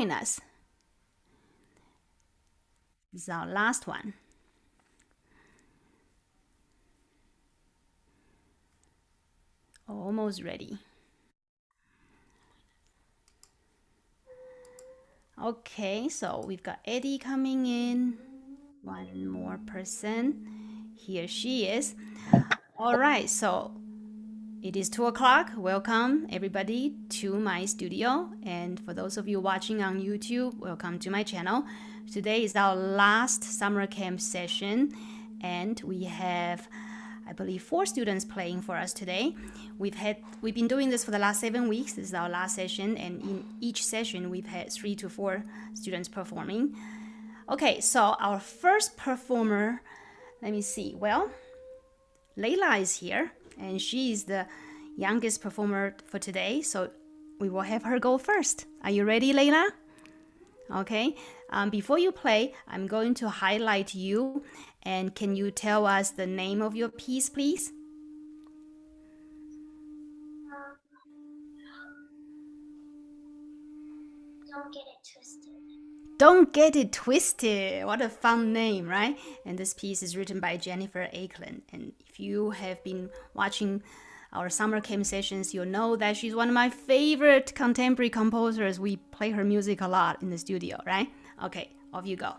join us. This is our last one. Almost ready. Okay, so we've got Eddie coming in. One more person. Here she is. All right, so it is 2 o'clock. Welcome everybody to my studio. And for those of you watching on YouTube, welcome to my channel. Today is our last summer camp session, and we have, I believe, 4 students playing for us today. We've been doing this for the last 7 weeks. This is our last session, and in each session we've had 3 to 4 students performing. Okay, so our first performer, let me see. Well, Layla is here, and she is the youngest performer for today, so we will have her go first. Are you ready, Layla? Okay, before you play, I'm going to highlight you, and can you tell us the name of your piece, please? Don't Get It Twisted. Don't Get It Twisted. What a fun name, right? And this piece is written by Jennifer Ackland. And if you have been watching our summer camp sessions, you'll know that she's one of my favorite contemporary composers. We play her music a lot in the studio, right? Okay, off you go.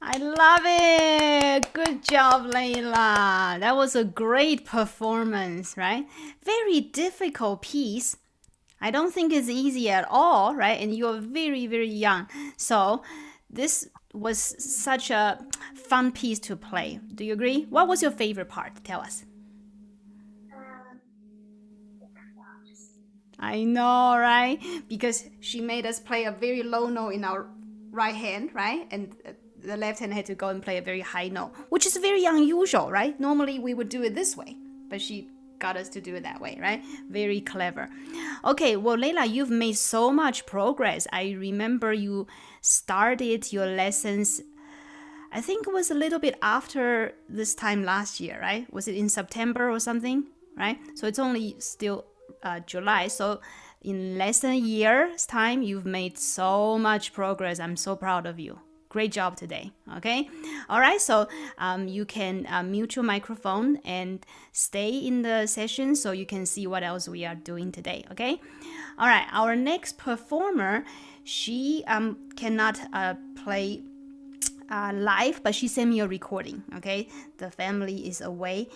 I love it. Good job, Layla. That was a great performance, right? Very difficult piece. I don't think it's easy at all, right? And you're very, very young. So this was such a fun piece to play. Do you agree? What was your favorite part? Tell us. I know, right? Because she made us play a very low note in our right hand, right? And the left hand had to go and play a very high note, which is very unusual, right? Normally we would do it this way, but she got us to do it that way, right? Very clever. Okay, well, Layla, you've made so much progress. I remember you started your lessons, I think it was a little bit after this time last year, right? Was it in September or something, right? So it's only still July. So in less than a year's time, you've made so much progress. I'm so proud of you. Great job today. Okay. All right. So you can mute your microphone and stay in the session so you can see what else we are doing today. Okay. All right. Our next performer, she cannot play live, but she sent me a recording. Okay. The family is away,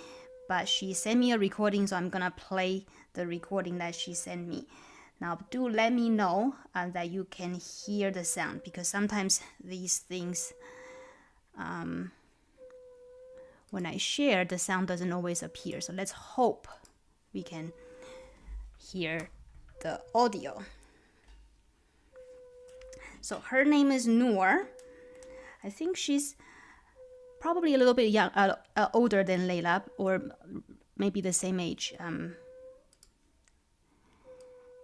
but she sent me a recording, so I'm gonna play the recording that she sent me. Now, do let me know that you can hear the sound, because sometimes these things, when I share, the sound doesn't always appear. So let's hope we can hear the audio. So her name is Noor. I think she's probably a little bit young, older than Layla, or maybe the same age.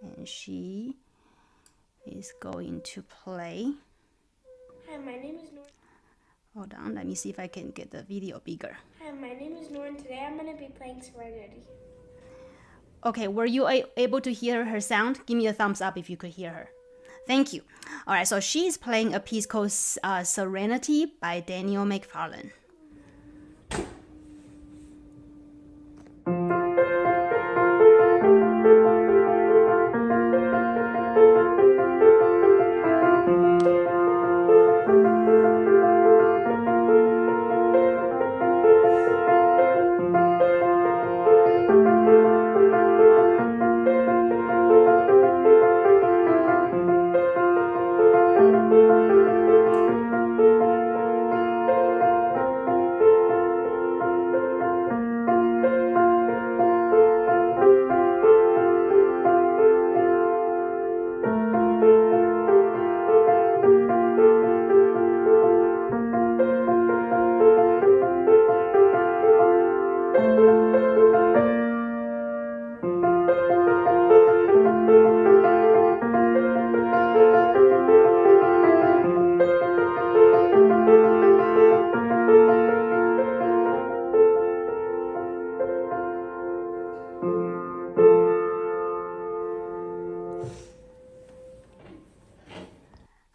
And she is going to play. Hi, my name is Noor. Hold on, let me see if I can get the video bigger. Hi, my name is Noor, and today I'm going to be playing Serenity. Okay, were you able to hear her sound? Give me a thumbs up if you could hear her. Thank you. All right, so she's playing a piece called Serenity by Daniel McFarlane.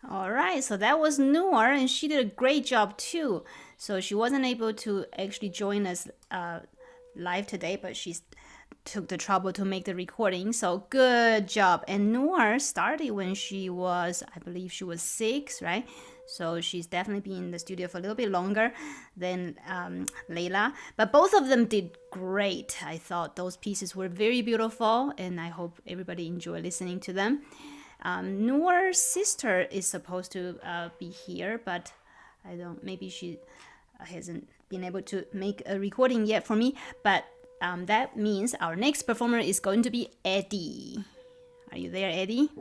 All right, so that was Noor, and she did a great job too. So she wasn't able to actually join us live today, but she took the trouble to make the recording. So good job. And Noor started when she was, I believe she was 6, right? So she's definitely been in the studio for a little bit longer than Layla. But both of them did great. I thought those pieces were very beautiful, and I hope everybody enjoyed listening to them. Noor's sister is supposed to be here, but I don't. Maybe she hasn't been able to make a recording yet for me. But that means our next performer is going to be Eddie. Are you there, Eddie?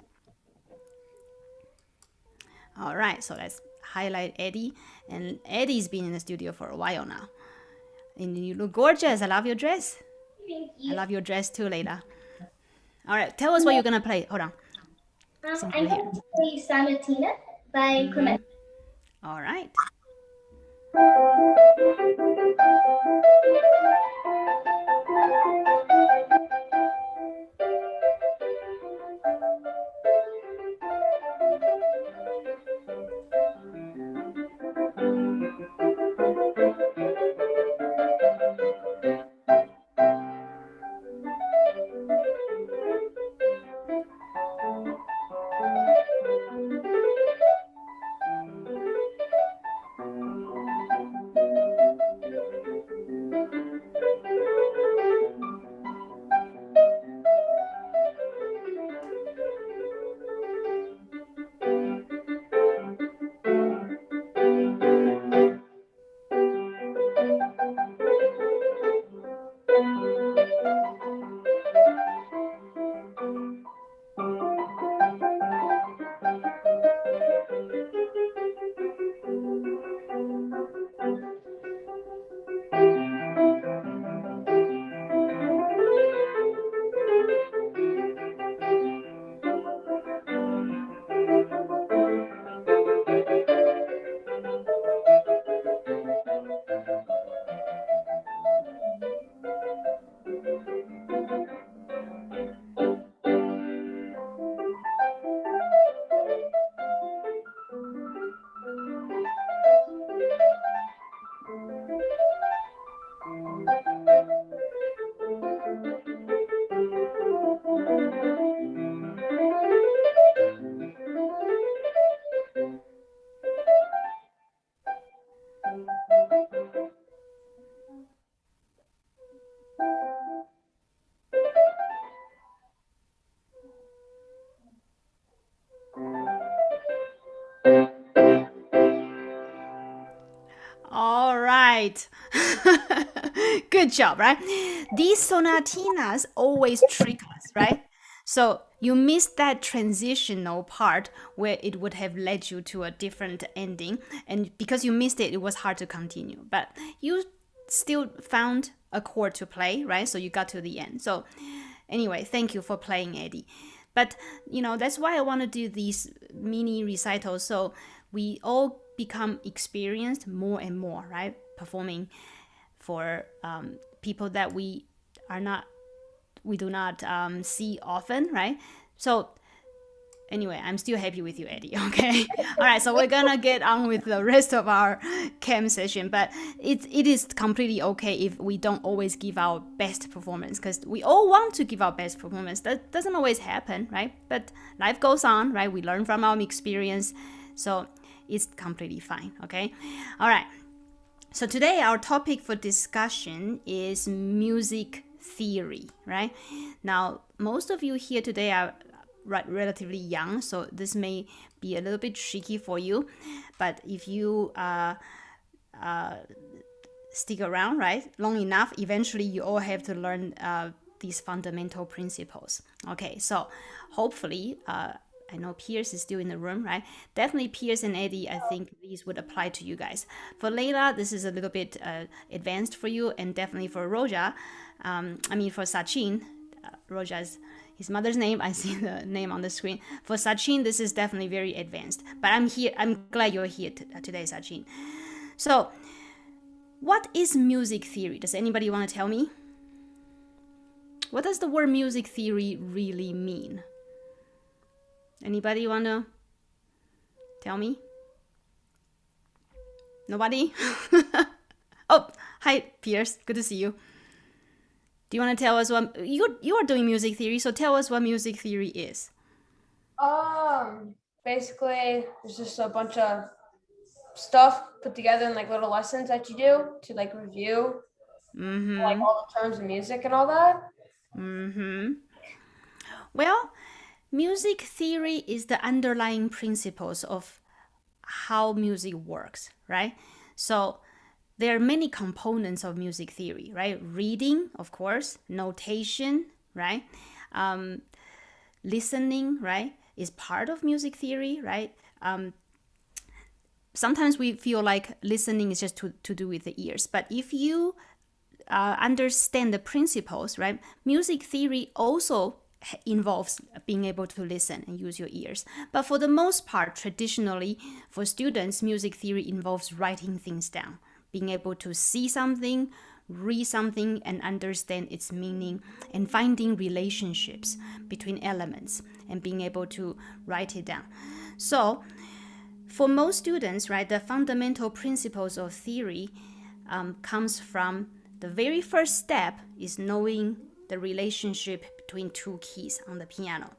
All right, so let's highlight Eddie. And Eddie's been in the studio for a while now. And you look gorgeous. I love your dress. Thank you. I love your dress too, Layla. All right, tell us what you're going to play. Hold on. I'm going to play Sonatina by Clement. All right. All right. Good job, right? These sonatinas always trick us, right? So you missed that transitional part where it would have led you to a different ending. And because you missed it, it was hard to continue. But you still found a chord to play, right? So you got to the end. So anyway, thank you for playing, Eddie. But that's why I want to do these mini recitals, so we all become experienced more and more, right? Performing for people that we are not we do not see often, right? So anyway, I'm still happy with you, Eddie. Okay. All right. So we're gonna get on with the rest of our cam session, but it is completely okay if we don't always give our best performance, because we all want to give our best performance. That doesn't always happen, right? But life goes on, right? We learn from our experience, so it's completely fine. Okay. All right. So today our topic for discussion is music theory, right? Now, most of you here today are relatively young, so this may be a little bit tricky for you, but if you stick around, right, long enough, eventually you all have to learn these fundamental principles. Okay, so hopefully I know Pierce is still in the room, right? Definitely Pierce and Eddie, I think these would apply to you guys. For Layla, this is a little bit advanced for you, and definitely for Roja, for Sachin, Roja's his mother's name. I see the name on the screen. For Sachin, this is definitely very advanced. But I'm glad you're here today, Sachin. So, what is music theory? Does anybody want to tell me? What does the word music theory really mean? Anybody want to tell me? Nobody? Oh, hi, Pierce. Good to see you. Do you want to tell us what you are doing music theory? So tell us what music theory is. Basically, there's just a bunch of stuff put together in like little lessons that you do to like review, like all the terms of music and all that. Well, music theory is the underlying principles of how music works, right? So there are many components of music theory, right? Reading, of course, notation, right? Listening, right, is part of music theory, right? Sometimes we feel like listening is just to do with the ears, but if you understand the principles, right, music theory also involves being able to listen and use your ears. But for the most part, traditionally, for students, music theory involves writing things down, being able to see something, read something, and understand its meaning, and finding relationships between elements, and being able to write it down. So, for most students, right, the fundamental principles of theory comes from the very first step is knowing the relationship between two keys on the piano.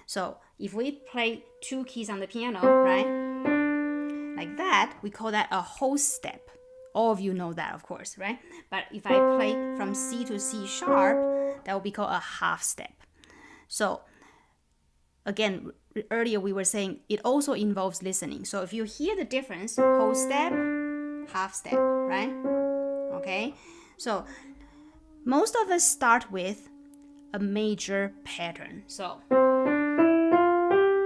So, if we play two keys on the piano, right, like that, we call that a whole step. All of you know that, of course, right? But if I play from C to C sharp, that will be called a half step. So again, earlier we were saying it also involves listening. So if you hear the difference, whole step, half step, right? Okay? So most of us start with a major pattern. So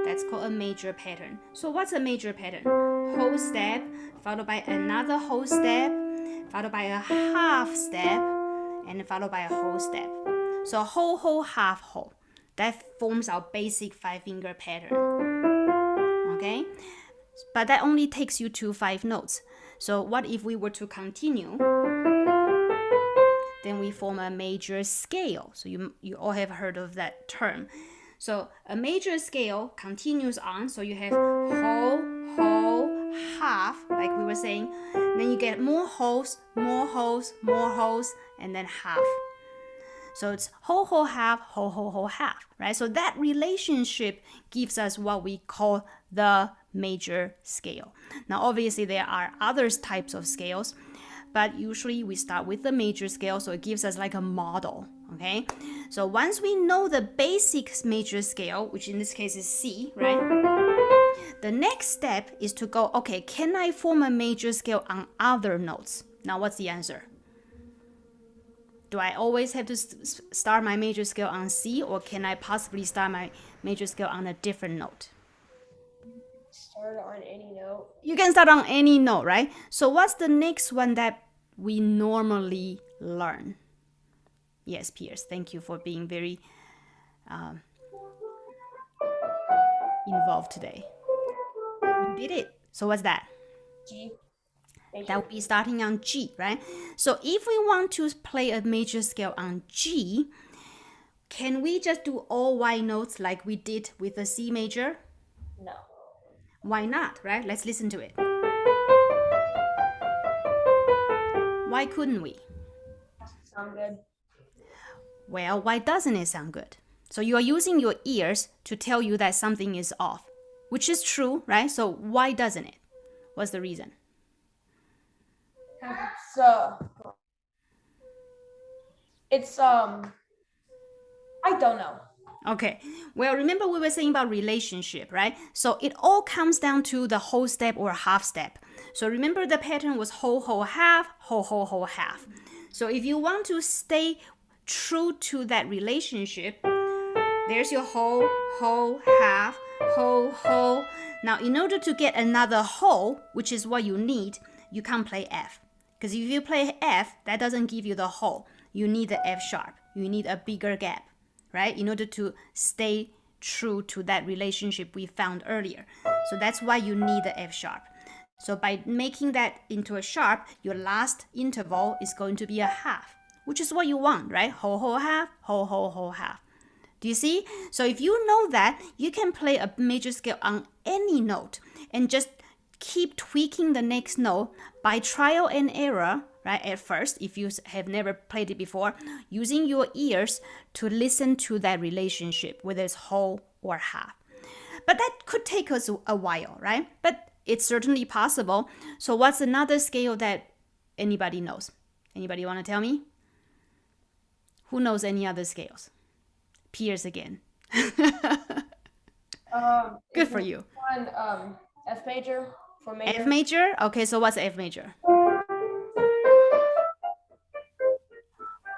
that's called a major pattern. So what's a major pattern? Whole step, followed by another whole step, followed by a half step, and followed by a whole step. So whole, half, whole. That forms our basic 5-finger pattern. Okay? But that only takes you to 5 notes. So what if we were to continue? Then we form a major scale. So you all have heard of that term. So a major scale continues on. So you have whole, half, like we were saying. Then you get more wholes, and then half. So it's whole, half, whole, half, right? So that relationship gives us what we call the major scale. Now, obviously, there are other types of scales, but usually we start with the major scale, so it gives us like a model, okay? So once we know the basic major scale, which in this case is C, right? The next step is to go, okay, can I form a major scale on other notes? Now, what's the answer? Do I always have to start my major scale on C, or can I possibly start my major scale on a different note? Start on any note. You can start on any note, right? So what's the next one that we normally learn? Yes, Pierce, thank you for being very involved today. You did it. So what's that? G. That would be starting on G, right? So if we want to play a major scale on G, can we just do all white notes like we did with the C major? No. Why not, right? Let's listen to it. Why couldn't we? Sound good? Well, why doesn't it sound good? So you are using your ears to tell you that something is off, which is true, right? So why doesn't it? What's the reason? It's I don't know. Okay, well, remember we were saying about relationship, right? So it all comes down to the whole step or half step. So remember the pattern was whole, whole, half, whole, whole, whole, half. So if you want to stay true to that relationship, there's your whole, whole, half, whole, whole. Now, in order to get another whole, which is what you need, you can't play F. Because if you play F, that doesn't give you the whole. You need the F sharp. You need a bigger gap, right? In order to stay true to that relationship we found earlier. So that's why you need the F sharp. So by making that into a sharp, your last interval is going to be a half, which is what you want, right? Whole, whole, half, whole, whole, whole, half. Do you see? So if you know that, you can play a major scale on any note and just keep tweaking the next note by trial and error, right? At first, if you have never played it before, using your ears to listen to that relationship, whether it's whole or half. But that could take us a while, right? But it's certainly possible. So what's another scale that anybody knows? Anybody want to tell me? Who knows any other scales? Piers again. Good for you. One, F major for major. F major? Okay, so what's F major?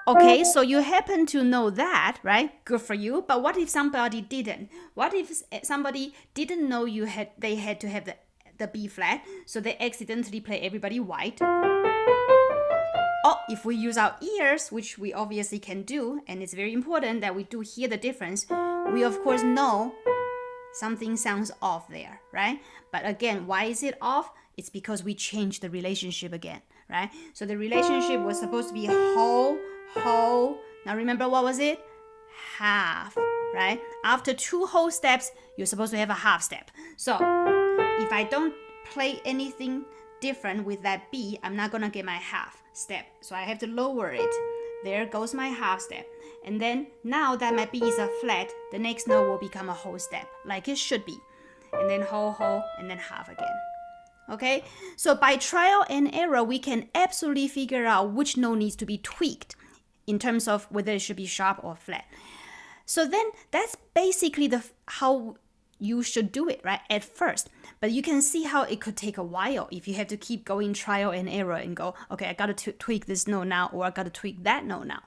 Okay, so you happen to know that, right? Good for you. But what if somebody didn't? What if somebody didn't know they had to have the B flat, so they accidentally play everybody white? Or if we use our ears, which we obviously can do, and it's very important that we do hear the difference, we of course know something sounds off there, right? But again, why is it off? It's because we changed the relationship again, right? So the relationship was supposed to be whole, whole. Now remember, what was it? Half, right? After two whole steps, you're supposed to have a half step. So if I don't play anything different with that B, I'm not gonna get my half step. So I have to lower it. There goes my half step. And then now that my B is a flat, the next note will become a whole step, like it should be. And then whole, whole, and then half again. Okay? So by trial and error, we can absolutely figure out which note needs to be tweaked in terms of whether it should be sharp or flat. So then that's basically how you should do it, right, at first. But you can see how it could take a while if you have to keep going trial and error and go, okay, I got to tweak this note now, or I got to tweak that note now.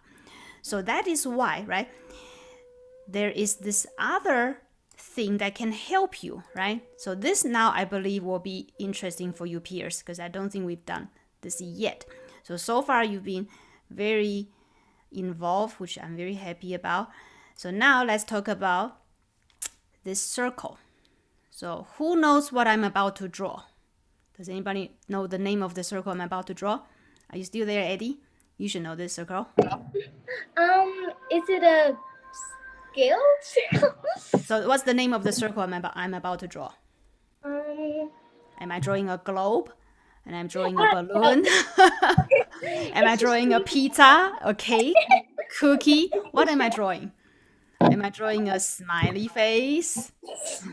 So that is why, right, there is this other thing that can help you, right? So this now I believe will be interesting for you peers, because I don't think we've done this yet. So far you've been very involved, which I'm very happy about. So now let's talk about this circle. So who knows what I'm about to draw? Does anybody know the name of the circle I'm about to draw? Are you still there, Eddie? You should know this circle. Is it a scale? So what's the name of the circle I'm about to draw? Am I drawing a globe? And I'm drawing a balloon? Am I drawing a pizza, a cake, cookie? What am I drawing? Am I drawing a smiley face?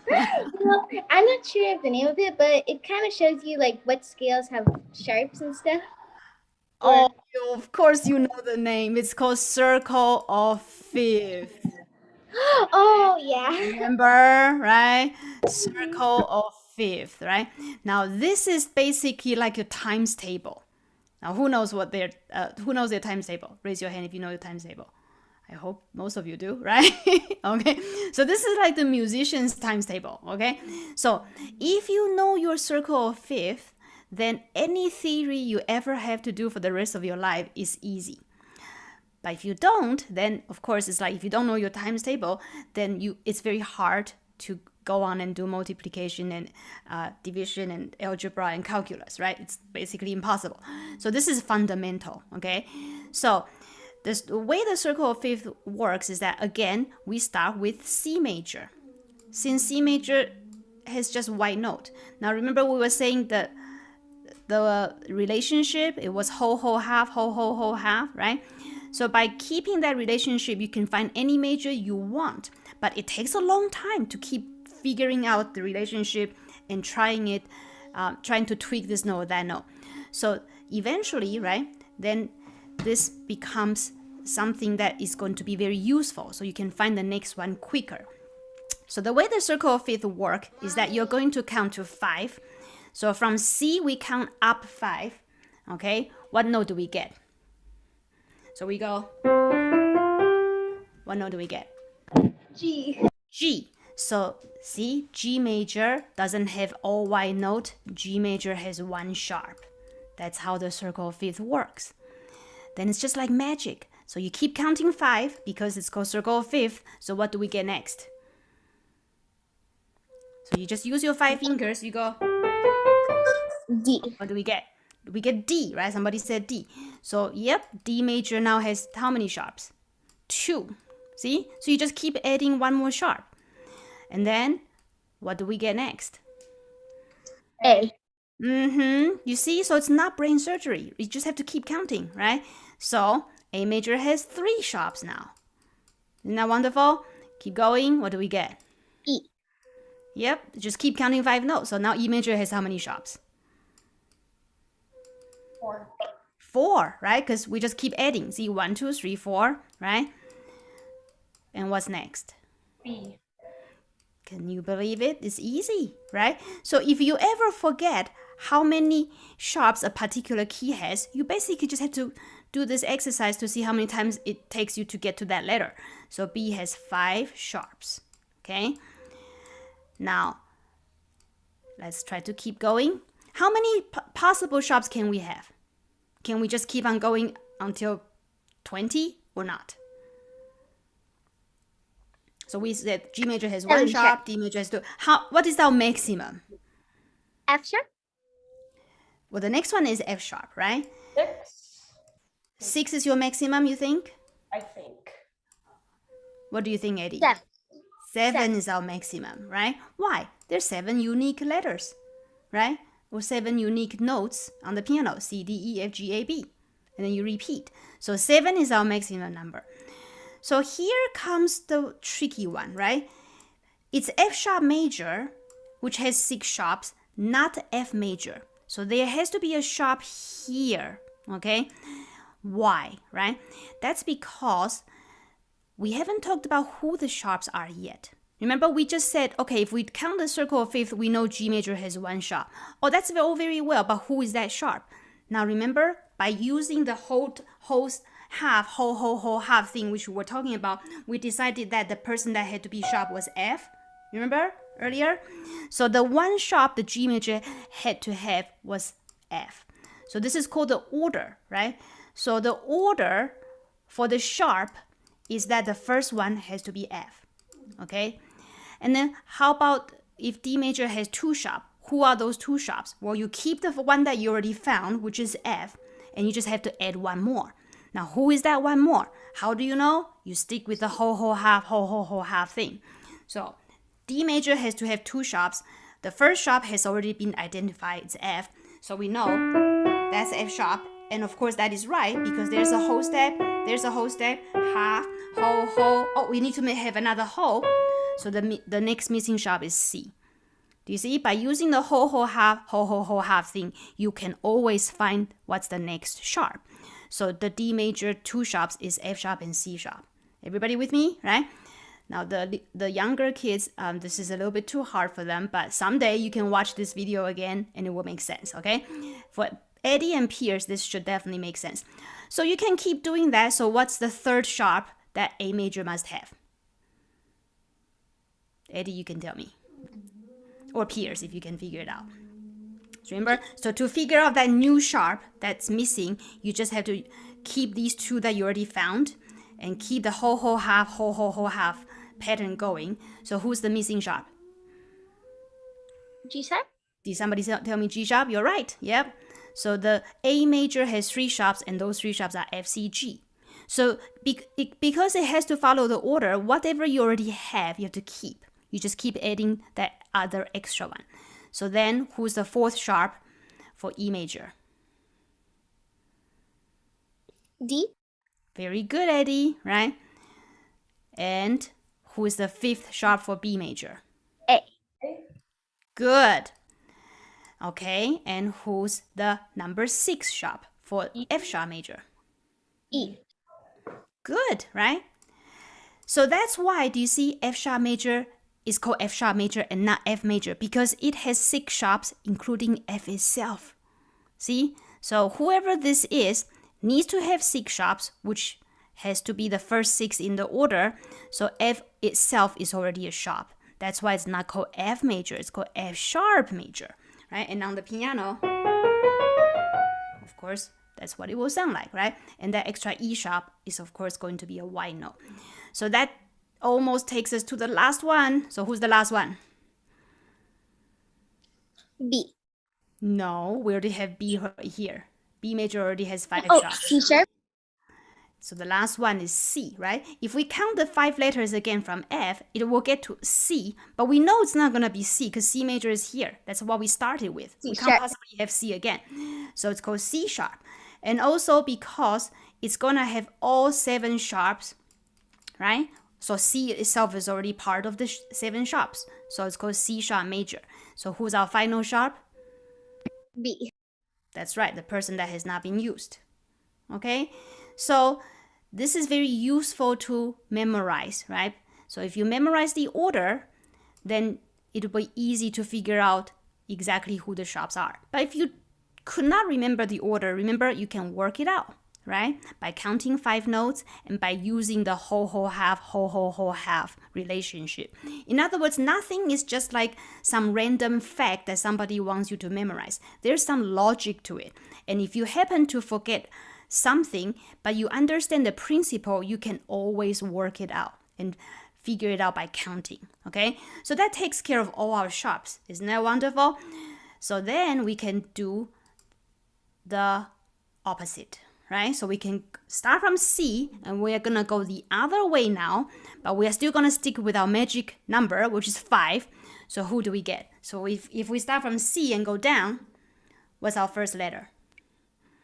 Well, I'm not sure of the name of it, but it kind of shows you like what scales have sharps and stuff. Oh, of course you know the name. It's called Circle of Fifth. Oh, yeah. Remember, right? Circle of Fifth, right? Now this is basically like your times table. Now who knows their times table? Raise your hand if you know your times table. I hope most of you do, right? Okay, so this is like the musician's times table, okay? So if you know your circle of fifth, then any theory you ever have to do for the rest of your life is easy. But if you don't, then of course it's like if you don't know your times table, then it's very hard to go on and do multiplication and division and algebra and calculus, right? It's basically impossible. So this is fundamental, okay? So The way the circle of fifth works is that, again, we start with C major. Since C major has just one note. Now remember we were saying that the relationship, it was whole, whole, half, whole, whole, whole, half, right? So by keeping that relationship, you can find any major you want. But it takes a long time to keep figuring out the relationship and trying to tweak this note or that note. So eventually, right, then this becomes something that is going to be very useful. So you can find the next one quicker. So the way the circle of fifth work is that you're going to count to 5. So from C, we count up 5. Okay, what note do we get? So we go, what note do we get? G. G. So see, G major doesn't have all white note. G major has one sharp. That's how the circle of fifth works. Then it's just like magic. So you keep counting 5 because it's called circle of fifth. So what do we get next? So you just use your 5 fingers. You go, D. what do we get? We get D, right? Somebody said D. So yep, D major now has how many sharps? 2. See? So you just keep adding one more sharp. And then what do we get next? A. You see? So it's not brain surgery. You just have to keep counting, right? So A major has 3 sharps now. Isn't that wonderful? Keep going. What do we get? E. Yep, just keep counting 5 notes. So now E major has how many sharps? 4. 4, right? Because we just keep adding. See, 1, 2, 3, 4, right? And what's next? B. Can you believe it? It's easy, right? So if you ever forget how many sharps a particular key has, you basically just have to do this exercise to see how many times it takes you to get to that letter. So B has 5 sharps, okay? Now, let's try to keep going. How many possible sharps can we have? Can we just keep on going until 20 or not? So we said G major has 1 sharp, D major has 2. What is our maximum? F sharp. Well, the next one is F sharp, right? 6. 6 is your maximum, you think? I think. What do you think, Eddie? 7. 7 is our maximum, right? Why? There's 7 unique letters, right? Or 7 unique notes on the piano, C, D, E, F, G, A, B. And then you repeat. So 7 is our maximum number. So here comes the tricky one, right? It's F sharp major, which has 6 sharps, not F major. So there has to be a sharp here, okay? Why, right? That's because we haven't talked about who the sharps are yet. Remember, we just said, okay, if we count the circle of fifth, we know G major has 1 sharp. Oh, that's all very well, but who is that sharp? Now remember, by using the whole half thing, which we were talking about, we decided that the person that had to be sharp was F. Remember earlier? So the 1 sharp the G major had to have was F. So this is called the order, right? So the order for the sharp is that the first one has to be F, okay? And then how about if D major has 2 sharp? Who are those 2 sharps? Well, you keep the one that you already found, which is F, and you just have to add 1 more. Now, who is that 1 more? How do you know? You stick with the whole half thing. So D major has to have 2 sharps. The first sharp has already been identified, it's F. So we know that's F sharp. And of course that is right because there's a whole step, half, whole. Oh, we need to have another whole. So the next missing sharp is C. Do you see? By using the whole half thing, you can always find what's the next sharp. So the D major 2 sharps is F sharp and C sharp. Everybody with me, right? Now the younger kids, this is a little bit too hard for them, but someday you can watch this video again and it will make sense, okay? For Eddie and Pierce, this should definitely make sense. So you can keep doing that. So what's the 3rd sharp that A major must have? Eddie, you can tell me. Or Pierce, if you can figure it out. So remember, so to figure out that new sharp that's missing, you just have to keep these 2 that you already found and keep the whole half pattern going. So who's the missing sharp? G sharp. Did somebody tell me G sharp? You're right. Yep. So the A major has 3 sharps and those 3 sharps are F, C, G. So because it has to follow the order, whatever you already have, you have to keep. You just keep adding that other extra one. So then who's the fourth sharp for E major? D. Very good, Eddie, right? And who is the fifth sharp for B major? A. Good. Okay, and who's the number 6 sharp for F sharp major? E. Good, right? So that's why, do you see F sharp major is called F sharp major and not F major? Because it has 6 sharps, including F itself. See? So whoever this is needs to have 6 sharps, which has to be the first 6 in the order. So F itself is already a sharp. That's why it's not called F major, it's called F sharp major, right? And on the piano, of course, that's what it will sound like, right? And that extra E sharp is, of course, going to be a white note. So that almost takes us to the last one. So who's the last one? B. No, we already have B here. B major already has 5 Oh, sharps. C sharp. So the last one is C, right? If we count the 5 letters again from F, it will get to C, but we know it's not going to be C because C major is here. That's what we started with. C we sharp. can't possibly have C again. So it's called C sharp. And also because it's going to have all 7 sharps, right? So C itself is already part of the 7 sharps. So it's called C sharp major. So who's our final sharp? B. That's right, the person that has not been used. Okay? So this is very useful to memorize, right? So if you memorize the order, then it will be easy to figure out exactly who the sharps are. But if you could not remember the order, remember you can work it out, right? By counting 5 notes and by using the whole, whole, half, whole, whole, whole, half relationship. In other words, nothing is just like some random fact that somebody wants you to memorize. There's some logic to it. And if you happen to forget something, but you understand the principle, you can always work it out and figure it out by counting, okay? So that takes care of all our sharps. Isn't that wonderful? So then we can do the opposite, right? So we can start from C and we're gonna go the other way now, but we are still gonna stick with our magic number, which is 5. So who do we get? So if we start from C and go down, what's our first letter?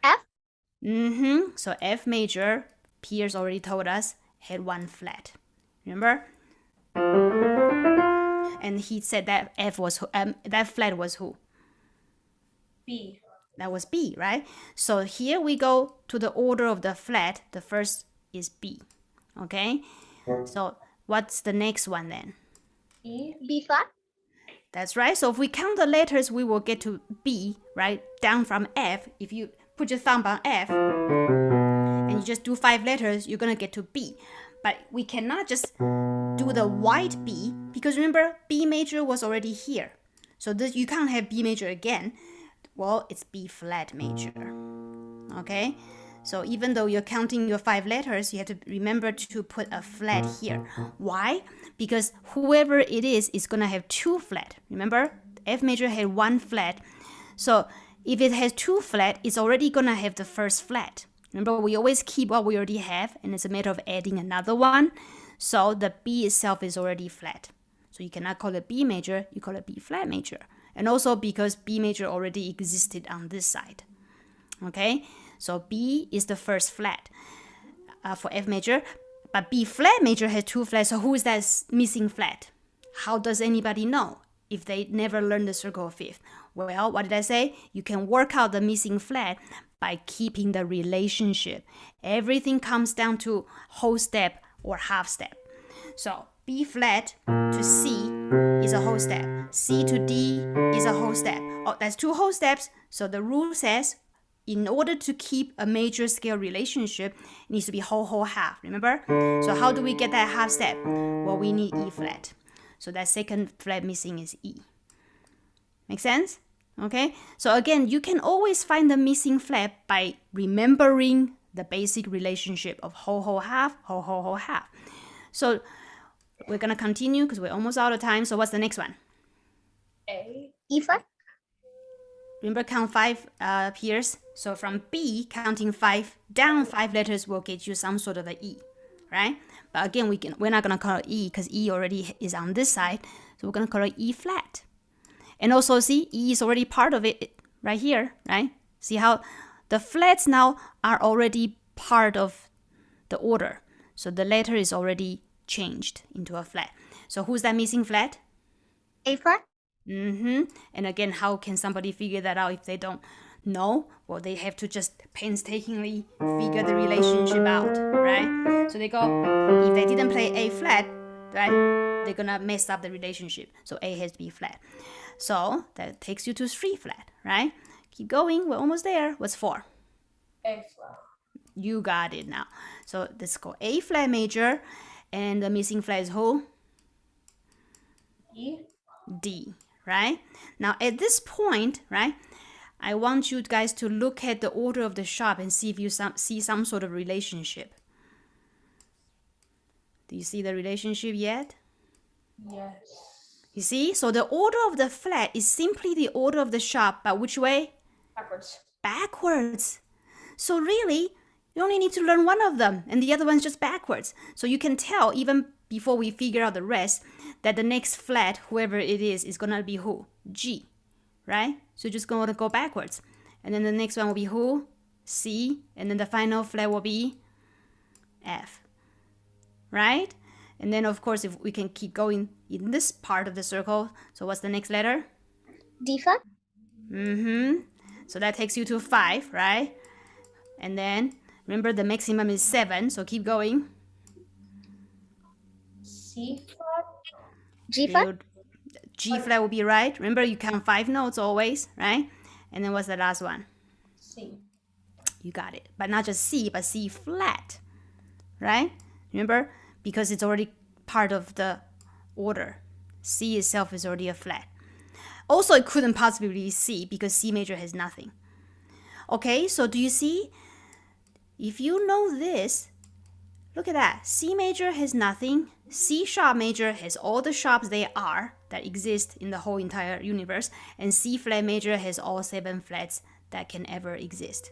F. So F major, Pierce already told us, had 1 flat. Remember? And he said that F was that flat was who? B. That was B, right? So here we go to the order of the flat. The first is B. Okay? So what's the next one then? E. B flat. That's right. So if we count the letters, we will get to B, right? Down from F. If you put your thumb on F and you just do 5 letters, you're going to get to B. But we cannot just do the white B because remember, B major was already here. So this, you can't have B major again. Well, it's B flat major. Okay? So even though you're counting your 5 letters, you have to remember to put a flat here. Why? Because whoever it is going to have 2 flat. Remember, F major had 1 flat. So if it has 2 flat, it's already going to have the first flat. Remember, we always keep what we already have, and it's a matter of adding another one. So the B itself is already flat. So you cannot call it B major, you call it B flat major. And also because B major already existed on this side. Okay, so B is the first flat for F major, but B flat major has 2 flats, so who is that missing flat? How does anybody know if they never learned the circle of fifth? Well, what did I say? You can work out the missing flat by keeping the relationship. Everything comes down to whole step or half step. So B flat to C is a whole step. C to D is a whole step. Oh, that's 2 whole steps. So the rule says in order to keep a major scale relationship, it needs to be whole, whole, half. Remember? So how do we get that half step? Well, we need E flat. So that second flat missing is E. Make sense? Okay? So again, you can always find the missing flat by remembering the basic relationship of whole, whole, half, whole, whole, whole, half. So we're going to continue because we're almost out of time. So what's the next one? A. E flat. remember count 5 appears. So from B, counting 5 down 5 letters will get you some sort of a E, right? But again, we're not gonna call it E because E already is on this side. So we're gonna call it E flat. And also see, E is already part of it right here, right? See how the flats now are already part of the order. So the letter is already changed into a flat. So who's that missing flat? A flat. And again, how can somebody figure that out if they don't know? Well, they have to just painstakingly figure the relationship out, right? So they go, if they didn't play A flat, right, they're gonna mess up the relationship. So A has to be flat. So that takes you to 3 flat, right? Keep going, we're almost there. What's 4? A flat. You got it now. So let's go A flat major, and the missing flat is who? E. D, right? Now at this point, right, I want you guys to look at the order of the sharp and see if you see some sort of relationship. Do you see the relationship yet? Yes. You see? So the order of the flat is simply the order of the sharp, but which way? Backwards. Backwards. So really, you only need to learn one of them, and the other one's just backwards. So you can tell, even before we figure out the rest, that the next flat, whoever it is gonna be who? G, right? So just gonna go backwards. And then the next one will be who? C, and then the final flat will be F, right? And then of course, if we can keep going in this part of the circle, so what's the next letter? D flat. So that takes you to 5, right? And then remember the maximum is 7, so keep going. C flat. G flat. G flat will be right. Remember, you count 5 notes always, right? And then what's the last one? C. You got it. But not just C, but C flat, right? Remember, because it's already part of the order. C itself is already a flat. Also, it couldn't possibly be C because C major has nothing. Okay, so do you see? If you know this, look at that. C major has nothing. C sharp major has all the sharps they are that exist in the whole entire universe. And C flat major has all 7 flats that can ever exist.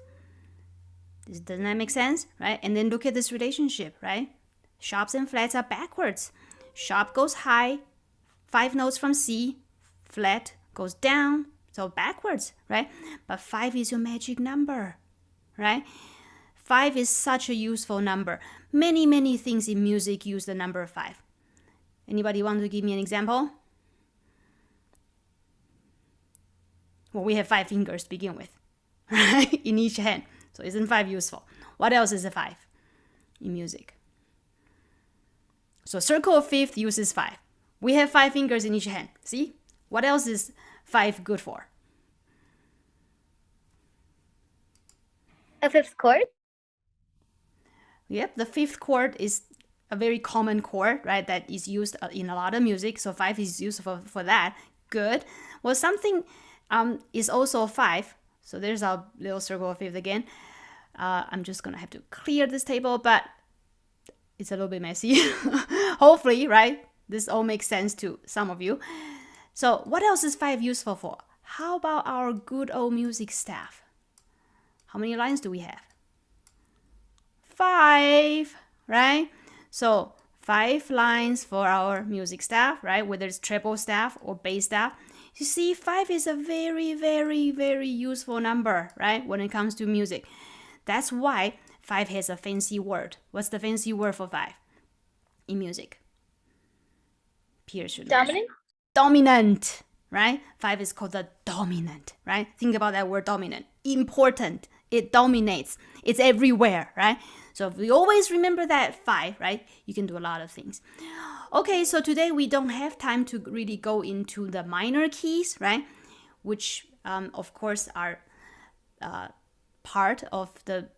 Doesn't that make sense? Right? And then look at this relationship, right? Sharps and flats are backwards. Sharp goes high, 5 notes from C. Flat goes down, so backwards, right? But 5 is your magic number, right? 5 is such a useful number. Many, many things in music use the number 5. Anybody want to give me an example? Well, we have 5 fingers to begin with, right? In each hand. So isn't 5 useful? What else is a 5 in music? So circle of fifth uses 5. We have 5 fingers in each hand. See? What else is 5 good for? A 5th chord. Yep, the 5th chord is a very common chord, right? That is used in a lot of music. So 5 is useful for that. Good. Well, something is also 5. So there's our little circle of fifth again. I'm just going to have to clear this table, but it's a little bit messy. Hopefully, right? This all makes sense to some of you. So what else is 5 useful for? How about our good old music staff? How many lines do we have? 5, right? So 5 lines for our music staff, right? Whether it's treble staff or bass staff. You see, 5 is a very, very, very useful number, right? When it comes to music. That's why 5 has a fancy word. What's the fancy word for 5 in music? Pierre should know. Dominant. Dominant, right? 5 is called the dominant, right? Think about that word dominant. Important. It dominates. It's everywhere, right? So if we always remember that 5, right, you can do a lot of things. Okay, so today we don't have time to really go into the minor keys, right? Which, of course, are part of the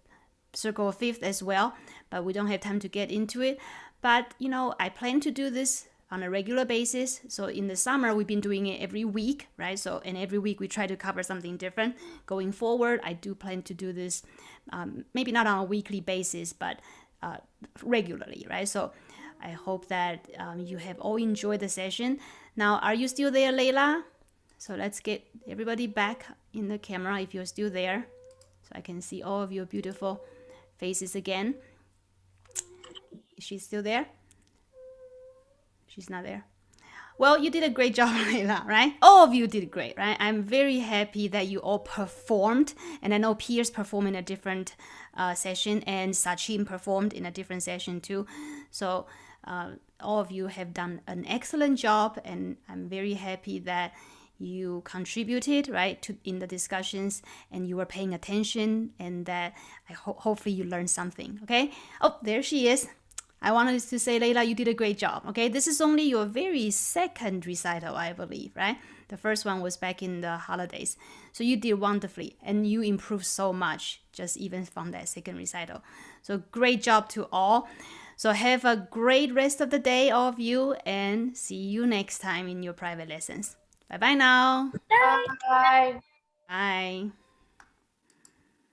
circle of fifth as well, but we don't have time to get into it. But, you know, I plan to do this on a regular basis. So in the summer, we've been doing it every week, right? So, and every week we try to cover something different. Going forward, I do plan to do this, maybe not on a weekly basis, but regularly, right? So I hope that you have all enjoyed the session. Now, are you still there, Layla? So let's get everybody back in the camera if you're still there, so I can see all of your beautiful faces again. Is she still there? She's not there. Well, you did a great job, Layla, right? All of you did great, right? I'm very happy that you all performed. And I know Piers performed in a different session, and Sachin performed in a different session too. So all of you have done an excellent job, and I'm very happy that you contributed, right, in the discussions, and you were paying attention, and that hopefully you learned something, okay? Oh, there she is. I wanted to say, Layla, you did a great job, okay? This is only your very second recital, I believe, right? The first one was back in the holidays. So you did wonderfully, and you improved so much just even from that second recital. So great job to all. So have a great rest of the day, all of you, and see you next time in your private lessons. Bye-bye now. Bye. Bye.